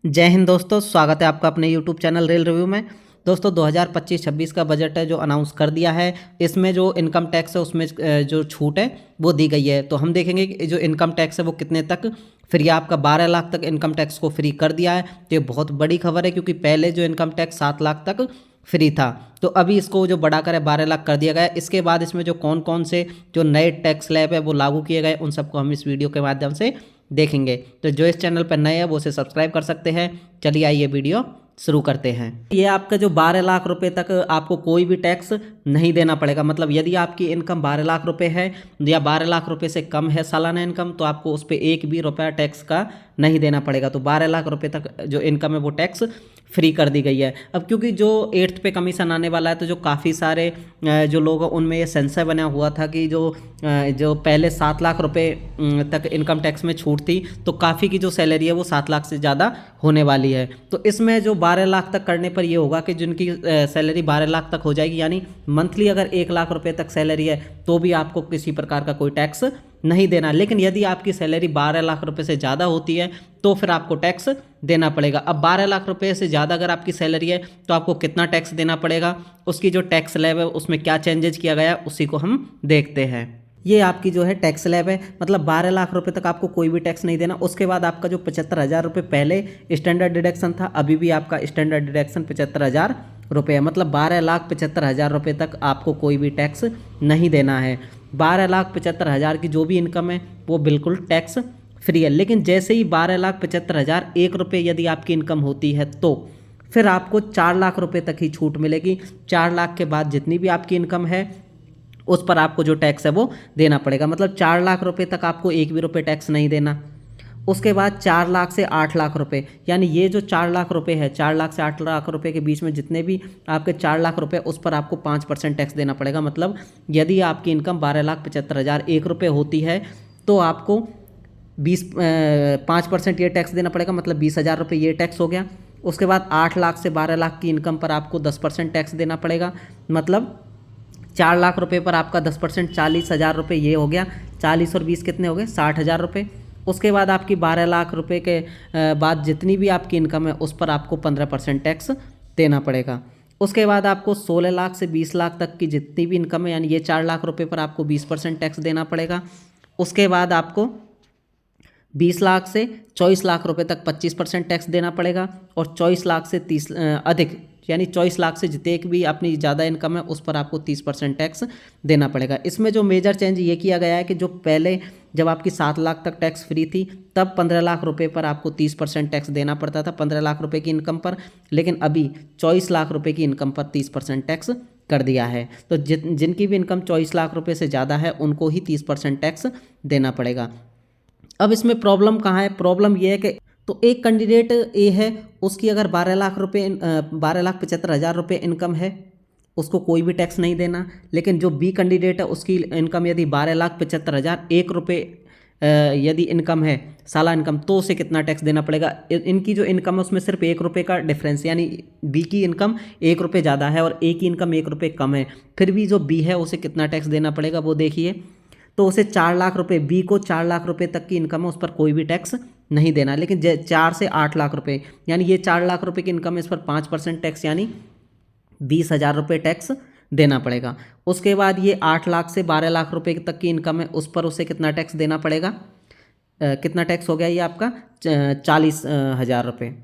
जय हिंद दोस्तों, स्वागत है आपका अपने YouTube चैनल रेल रिव्यू में। दोस्तों 2025-26 का बजट है जो अनाउंस कर दिया है। इसमें जो इनकम टैक्स है उसमें जो छूट है वो दी गई है। तो हम देखेंगे कि जो इनकम टैक्स है वो कितने तक फ्री है। आपका 12 लाख तक इनकम टैक्स को फ्री कर दिया है। तो ये बहुत बड़ी खबर है क्योंकि पहले जो इनकम टैक्स 7 लाख तक फ्री था, तो अभी इसको जो बढ़ाकर है 12 लाख कर दिया गया है। इसके बाद इसमें जो कौन कौन से जो नए टैक्स स्लैब है वो लागू किए गए उन सबको हम इस वीडियो के माध्यम से देखेंगे। तो जो इस चैनल पर नए हैं वो उसे सब्सक्राइब कर सकते हैं। चलिए आइए वीडियो शुरू करते हैं। ये आपका जो 12 लाख रुपए तक आपको कोई भी टैक्स नहीं देना पड़ेगा। मतलब यदि आपकी इनकम 12 लाख रुपए है या 12 लाख रुपए से कम है सालाना इनकम, तो आपको उस पर एक भी रुपया टैक्स का नहीं देना पड़ेगा। तो 12 लाख रुपए तक जो इनकम है वो टैक्स फ्री कर दी गई है। अब क्योंकि जो 8th पे कमीशन आने वाला है, तो जो काफ़ी सारे जो लोग उनमें ये सेंसर बना हुआ था कि जो पहले 7 लाख रुपए तक इनकम टैक्स में छूट थी, तो काफ़ी की जो सैलरी है वो 7 लाख से ज़्यादा होने वाली है। तो इसमें जो 12 लाख तक करने पर ये होगा कि जिनकी सैलरी 12 लाख तक हो जाएगी, यानी मंथली अगर 1 लाख रुपए तक सैलरी है तो भी आपको किसी प्रकार का कोई टैक्स नहीं देना। लेकिन यदि आपकी सैलरी 12 लाख रुपए से ज़्यादा होती है तो फिर आपको टैक्स देना पड़ेगा। अब 12 लाख रुपए से ज़्यादा अगर आपकी सैलरी है तो आपको कितना टैक्स देना पड़ेगा, उसकी जो टैक्स स्लैब है उसमें क्या चेंजेज किया गया उसी को हम देखते हैं। ये आपकी जो है टैक्स स्लैब है, मतलब 12 लाख रुपए तक आपको कोई भी टैक्स नहीं देना। उसके बाद आपका जो 75,000 रुपये पहले स्टैंडर्ड डिडक्शन था, अभी भी आपका स्टैंडर्ड डिडक्शन 75,000 रुपये है। मतलब 12,75,000 रुपये तक आपको कोई भी टैक्स नहीं देना है। 12,75,000 की जो भी इनकम है वो बिल्कुल टैक्स फ्री है। लेकिन जैसे ही 12,75,000 1 रुपये यदि आपकी इनकम होती है तो फिर आपको 4 लाख रुपये तक ही छूट मिलेगी। 4 लाख के बाद जितनी भी आपकी इनकम है उस पर आपको जो टैक्स है वो देना पड़ेगा। मतलब 4 लाख रुपये तक आपको एक भी रुपये टैक्स नहीं देना। उसके बाद 4 लाख से 8 लाख रुपए, यानी ये जो 4 लाख रुपए है, 4 लाख से 8 लाख रुपए के बीच में जितने भी आपके 4 लाख रुपए, उस पर आपको 5% टैक्स देना पड़ेगा। मतलब यदि आपकी इनकम 12,75,001 रुपये होती है तो आपको 5% ये टैक्स देना पड़ेगा, मतलब 20,000 रुपये ये टैक्स हो गया। उसके बाद 8 लाख से 12 लाख की इनकम पर आपको 10% टैक्स देना पड़ेगा। मतलब 4 लाख रुपए पर आपका 10% 40,000 रुपये ये हो गया। 40 और 20 कितने हो गए? 60,000 रुपये। उसके बाद आपकी 12 लाख रुपए के बाद जितनी भी आपकी इनकम है उस पर आपको 15% टैक्स देना पड़ेगा। उसके बाद आपको 16 लाख से 20 लाख तक की जितनी भी इनकम है, यानी ये 4 लाख रुपए पर आपको 20% टैक्स देना पड़ेगा। उसके बाद आपको 20 लाख से 24 लाख रुपए तक 25% टैक्स देना पड़ेगा। और 24 लाख से 30 अधिक, यानी 24 लाख से जितने भी अपनी ज़्यादा इनकम है उस पर आपको 30% टैक्स देना पड़ेगा। इसमें जो मेजर चेंज ये किया गया है कि जो पहले जब आपकी 7 लाख तक टैक्स फ्री थी तब 15 लाख रुपए पर आपको 30% टैक्स देना पड़ता था, 15 लाख रुपए की इनकम पर। लेकिन अभी 24 लाख रुपए की इनकम पर 30% टैक्स कर दिया है। तो जिनकी भी इनकम 24 लाख रुपये से ज़्यादा है उनको ही 30% टैक्स देना पड़ेगा। अब इसमें प्रॉब्लम कहाँ है? प्रॉब्लम ये है कि तो एक कैंडिडेट ए है, उसकी अगर 12,75,000 रुपये इनकम है, उसको कोई भी टैक्स नहीं देना। लेकिन जो बी कैंडिडेट है उसकी इनकम यदि 12,75,001 रुपये यदि इनकम है साला इनकम, तो उसे कितना टैक्स देना पड़ेगा? इनकी जो इनकम है उसमें सिर्फ 1 रुपये का डिफरेंस, यानी बी की इनकम 1 रुपये ज़्यादा है और ए की इनकम 1 रुपये कम है। फिर भी जो बी है उसे कितना टैक्स देना पड़ेगा वो देखिए। तो उसे 4 लाख रुपए, बी को 4 लाख रुपए तक की इनकम है उस पर कोई भी टैक्स नहीं देना। लेकिन 4 से 8 लाख रुपए, यानी ये 4 लाख रुपए की इनकम है, इस पर 5% टैक्स यानी 20,000 रुपये टैक्स देना पड़ेगा। उसके बाद ये 8 लाख से 12 लाख रुपए तक की इनकम है, उस पर उसे कितना टैक्स देना पड़ेगा? कितना टैक्स हो गया ये आपका? 40,000 रुपये,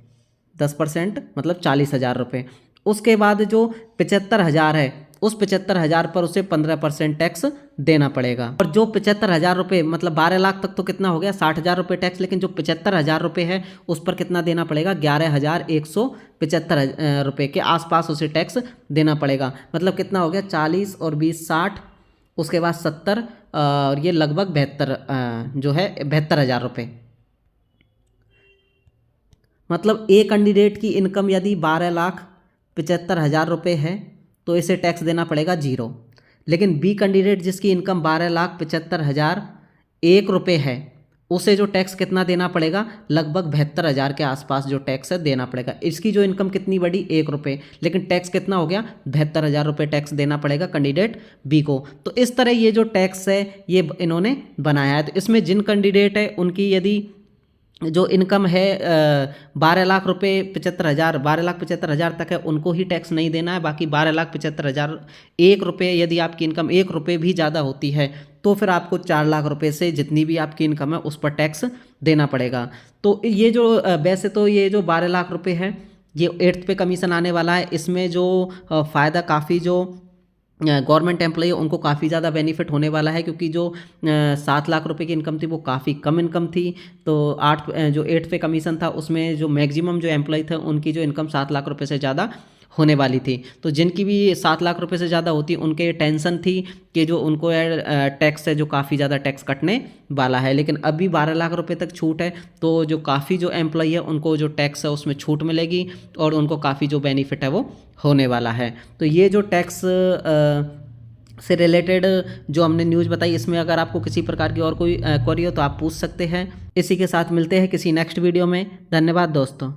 10% मतलब 40,000 रुपये। उसके बाद जो 75,000 है उस 75,000 पर उसे 15% टैक्स देना पड़ेगा। और जो 75,000 रुपये, मतलब 12 लाख तक तो कितना हो गया? 60,000 रुपये टैक्स। लेकिन जो 75,000 रुपये है उस पर कितना देना पड़ेगा? 11,175 रुपये के आसपास उसे टैक्स देना पड़ेगा। मतलब कितना हो गया? 40 और 20 60, उसके बाद 70 और ये लगभग 72 जो है 72,000 रुपये। मतलब ए कैंडिडेट की इनकम यदि 12,75,000 रुपये है तो इसे टैक्स देना पड़ेगा 0। लेकिन बी कैंडिडेट जिसकी इनकम 12,75,001 रुपये है उसे जो टैक्स कितना देना पड़ेगा? लगभग 72,000 के आसपास जो टैक्स है देना पड़ेगा। इसकी जो इनकम कितनी बढ़ी? 1 रुपये, लेकिन टैक्स कितना हो गया? 72,000 रुपये टैक्स देना पड़ेगा कैंडिडेट बी को। तो इस तरह ये जो टैक्स है ये इन्होंने बनाया है। तो इसमें जिन कैंडिडेट है उनकी यदि जो इनकम है 12,75,000 12,75,000 तक है, उनको ही टैक्स नहीं देना है। बाकी 12,75,000 1 रुपये, यदि आपकी इनकम 1 रुपये भी ज़्यादा होती है तो फिर आपको 4 लाख रुपए से जितनी भी आपकी इनकम है उस पर टैक्स देना पड़ेगा। तो ये जो वैसे तो ये जो 12 लाख रुपए है ये 8th पे कमीशन आने वाला है। इसमें जो फ़ायदा काफ़ी जो गवर्नमेंट एम्प्लॉई उनको काफ़ी ज़्यादा बेनिफिट होने वाला है, क्योंकि जो 7 लाख रुपए की इनकम थी वो काफ़ी कम इनकम थी। तो जो 8 पे कमीशन था उसमें जो मैक्सिमम जो एम्प्लॉई थे उनकी जो इनकम 7 लाख रुपए से ज़्यादा होने वाली थी। तो जिनकी भी 7 लाख रुपए से ज़्यादा होती उनके टेंशन थी कि जो उनको टैक्स है जो काफ़ी ज़्यादा टैक्स कटने वाला है। लेकिन अभी 12 लाख रुपए तक छूट है, तो जो काफ़ी जो एम्प्लॉई है उनको जो टैक्स है उसमें छूट मिलेगी और उनको काफ़ी जो बेनिफिट है वो होने वाला है। तो ये जो टैक्स से रिलेटेड जो हमने न्यूज़ बताई, इसमें अगर आपको किसी प्रकार की और कोई क्वेरी हो तो आप पूछ सकते हैं। इसी के साथ मिलते हैं किसी नेक्स्ट वीडियो में। धन्यवाद दोस्तों।